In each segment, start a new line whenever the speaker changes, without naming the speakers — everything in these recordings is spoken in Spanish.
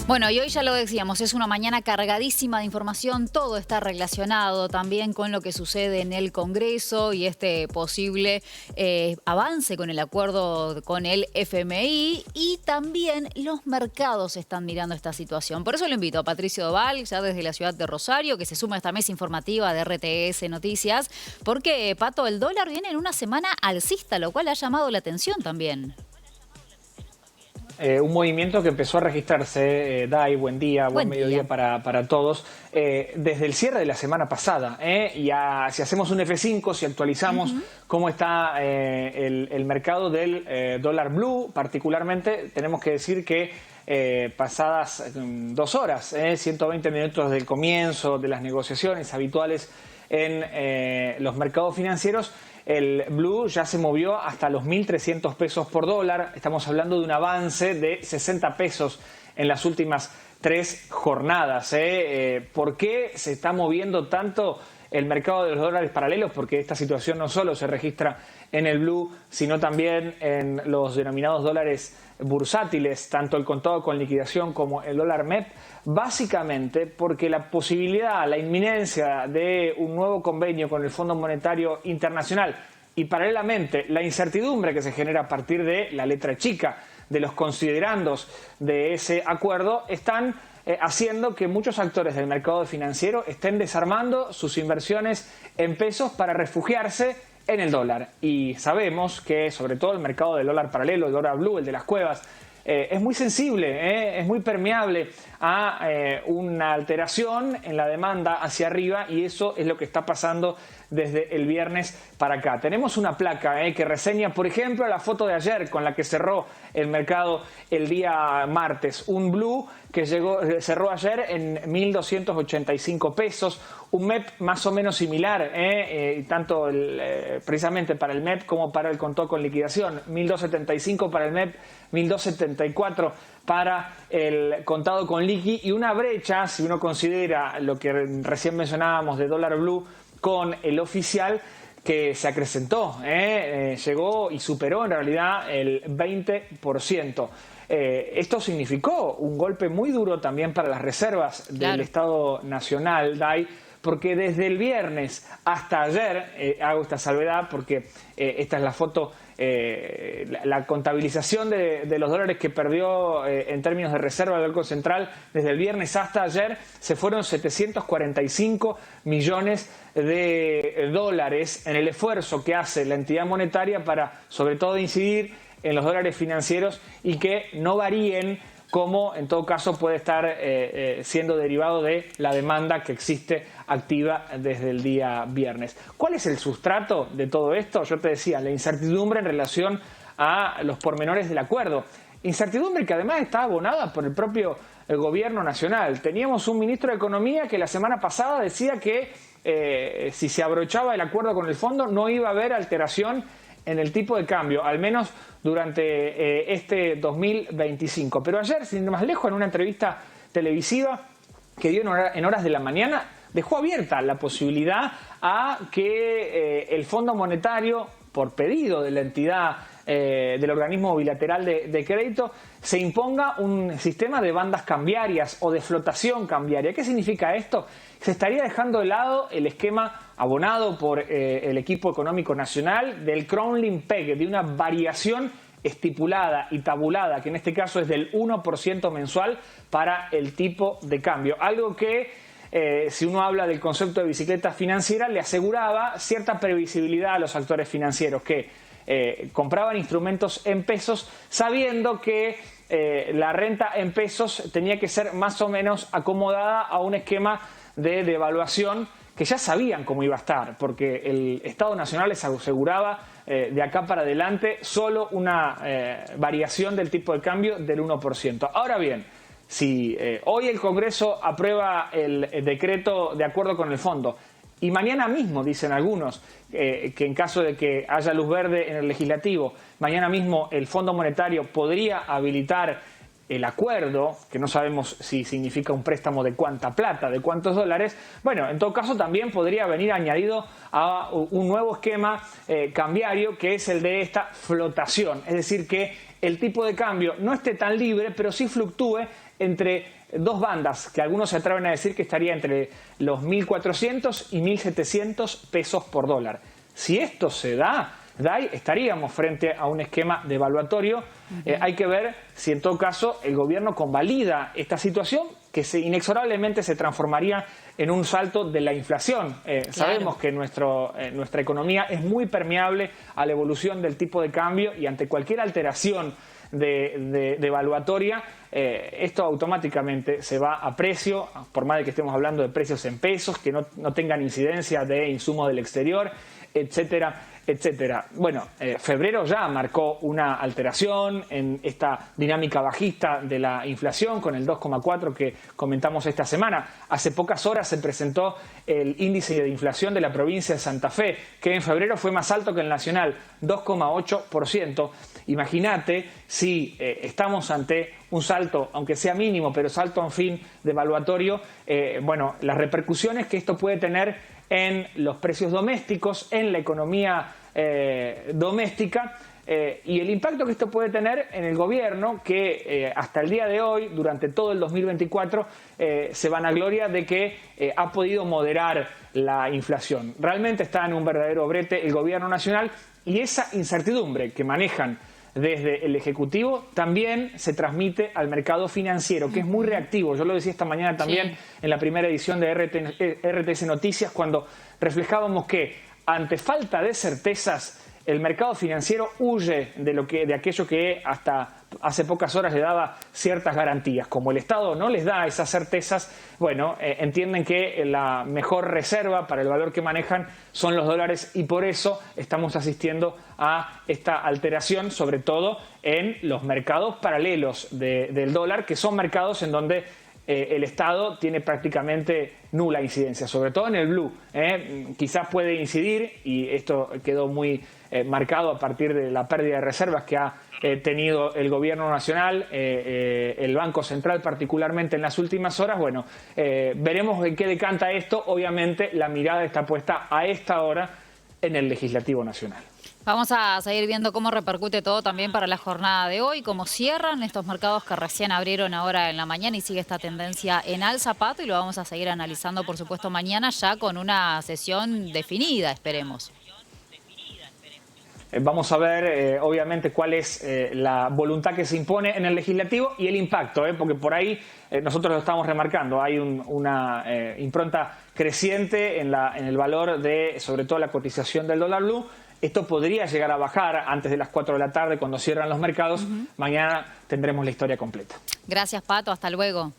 Bueno, y hoy ya lo decíamos, es una mañana cargadísima de información, todo está relacionado también con lo que sucede en el Congreso y este posible avance con el acuerdo con el FMI, y también los mercados están mirando esta situación. Por eso lo invito a Patricio Doval, ya desde la ciudad de Rosario, que se suma a esta mesa informativa de RTS Noticias, porque, Pato, el dólar viene en una semana alcista, lo cual ha llamado la atención también.
Un movimiento que empezó a registrarse, Dai, buen día, buen mediodía para todos, desde el cierre de la semana pasada. Si hacemos un F5, si actualizamos cómo está el mercado del dólar blue, particularmente, tenemos que decir que pasadas 2 horas, 120 minutos del comienzo de las negociaciones habituales en los mercados financieros, el blue ya se movió hasta los 1.300 pesos por dólar. Estamos hablando de un avance de 60 pesos en las últimas 3 jornadas. ¿Por qué se está moviendo tanto el mercado de los dólares paralelos? Porque esta situación no solo se registra en el blue, sino también en los denominados dólares bursátiles, tanto el contado con liquidación como el dólar MEP, básicamente porque la posibilidad, la inminencia de un nuevo convenio con el Fondo Monetario Internacional y paralelamente la incertidumbre que se genera a partir de la letra chica de los considerandos de ese acuerdo están haciendo que muchos actores del mercado financiero estén desarmando sus inversiones en pesos para refugiarse en el dólar. Y sabemos que sobre todo el mercado del dólar paralelo, el dólar blue, el de las cuevas, es muy sensible, es muy permeable a una alteración en la demanda hacia arriba, y eso es lo que está pasando desde el viernes para acá. Tenemos una placa que reseña, por ejemplo, la foto de ayer con la que cerró el mercado el día martes. Un blue que cerró ayer en 1.285 pesos, un MEP más o menos similar, tanto precisamente para el MEP como para el contado con liquidación, 1.275 para el MEP, 1.274 para el contado con liqui, y una brecha, si uno considera lo que recién mencionábamos de dólar blue con el oficial, que se acrecentó, llegó y superó en realidad el 20%. Esto significó un golpe muy duro también para las reservas del Estado Nacional, Dai, porque desde el viernes hasta ayer, hago esta salvedad porque esta es la foto, la contabilización de los dólares que perdió en términos de reserva del Banco Central, desde el viernes hasta ayer se fueron 745 millones de dólares en el esfuerzo que hace la entidad monetaria para, sobre todo, incidir en los dólares financieros y que no varíen, como en todo caso puede estar siendo derivado de la demanda que existe activa desde el día viernes. ¿Cuál es el sustrato de todo esto? Yo te decía, la incertidumbre en relación a los pormenores del acuerdo. Incertidumbre que además está abonada por el propio gobierno nacional. Teníamos un ministro de Economía que la semana pasada decía que si se abrochaba el acuerdo con el fondo no iba a haber alteración en el tipo de cambio, al menos durante este 2025. Pero ayer, sin ir más lejos, en una entrevista televisiva que dio en horas de la mañana, dejó abierta la posibilidad a que el Fondo Monetario, por pedido de la entidad del organismo bilateral de crédito, se imponga un sistema de bandas cambiarias o de flotación cambiaria. ¿Qué significa esto? Se estaría dejando de lado el esquema abonado por el equipo económico nacional del crawling peg, de una variación estipulada y tabulada, que en este caso es del 1% mensual para el tipo de cambio. Algo que, si uno habla del concepto de bicicleta financiera, le aseguraba cierta previsibilidad a los actores financieros que compraban instrumentos en pesos sabiendo que la renta en pesos tenía que ser más o menos acomodada a un esquema de devaluación que ya sabían cómo iba a estar, porque el Estado Nacional les aseguraba de acá para adelante solo una variación del tipo de cambio del 1%. Ahora bien, si hoy el Congreso aprueba el decreto de acuerdo con el fondo, y mañana mismo, dicen algunos, que en caso de que haya luz verde en el legislativo, mañana mismo el Fondo Monetario podría habilitar el acuerdo, que no sabemos si significa un préstamo de cuánta plata, de cuántos dólares, bueno, en todo caso también podría venir añadido a un nuevo esquema cambiario, que es el de esta flotación. Es decir, que el tipo de cambio no esté tan libre, pero sí fluctúe entre dos bandas, que algunos se atreven a decir que estaría entre los 1.400 y 1.700 pesos por dólar. Si esto se da, estaríamos frente a un esquema devaluatorio. Hay que ver si en todo caso el gobierno convalida esta situación, que inexorablemente se transformaría en un salto de la inflación. Claro. Sabemos que nuestra economía es muy permeable a la evolución del tipo de cambio, y ante cualquier alteración devaluatoria, esto automáticamente se va a precio, por más de que estemos hablando de precios en pesos, que no tengan incidencia de insumos del exterior, etcétera, etcétera. Bueno, febrero ya marcó una alteración en esta dinámica bajista de la inflación, con el 2,4 que comentamos esta semana. Hace pocas horas se presentó el índice de inflación de la provincia de Santa Fe, que en febrero fue más alto que el nacional, 2,8%. Imagínate si estamos ante un salto, aunque sea mínimo, pero salto en fin devaluatorio, bueno, las repercusiones que esto puede tener en los precios domésticos, en la economía doméstica, y el impacto que esto puede tener en el gobierno, que hasta el día de hoy, durante todo el 2024, se vanagloria de que ha podido moderar la inflación. Realmente está en un verdadero brete el gobierno nacional, y esa incertidumbre que manejan desde el Ejecutivo también se transmite al mercado financiero, que es muy reactivo. Yo lo decía esta mañana también en la primera edición de RTS Noticias, cuando reflejábamos que ante falta de certezas el mercado financiero huye de aquello que hasta hace pocas horas le daba ciertas garantías. Como el Estado no les da esas certezas, bueno, entienden que la mejor reserva para el valor que manejan son los dólares, y por eso estamos asistiendo a esta alteración, sobre todo en los mercados paralelos del dólar, que son mercados en donde el Estado tiene prácticamente nula incidencia, sobre todo en el blue. Quizás puede incidir, y esto quedó muy marcado a partir de la pérdida de reservas que ha tenido el gobierno nacional, el Banco Central particularmente en las últimas horas. Bueno, veremos en qué decanta esto. Obviamente la mirada está puesta a esta hora en el Legislativo Nacional.
Vamos a seguir viendo cómo repercute todo también para la jornada de hoy, cómo cierran estos mercados que recién abrieron ahora en la mañana, y sigue esta tendencia en alza, Pato, y lo vamos a seguir analizando, por supuesto, mañana ya con una sesión definida, esperemos.
Vamos a ver, obviamente, cuál es la voluntad que se impone en el legislativo y el impacto, porque por ahí nosotros lo estamos remarcando. Hay una impronta creciente en el valor de, sobre todo, la cotización del dólar blue. Esto podría llegar a bajar antes de las 4 de la tarde, cuando cierran los mercados. Mañana tendremos la historia completa.
Gracias, Pato. Hasta luego.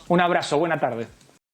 Un abrazo. Buena tarde.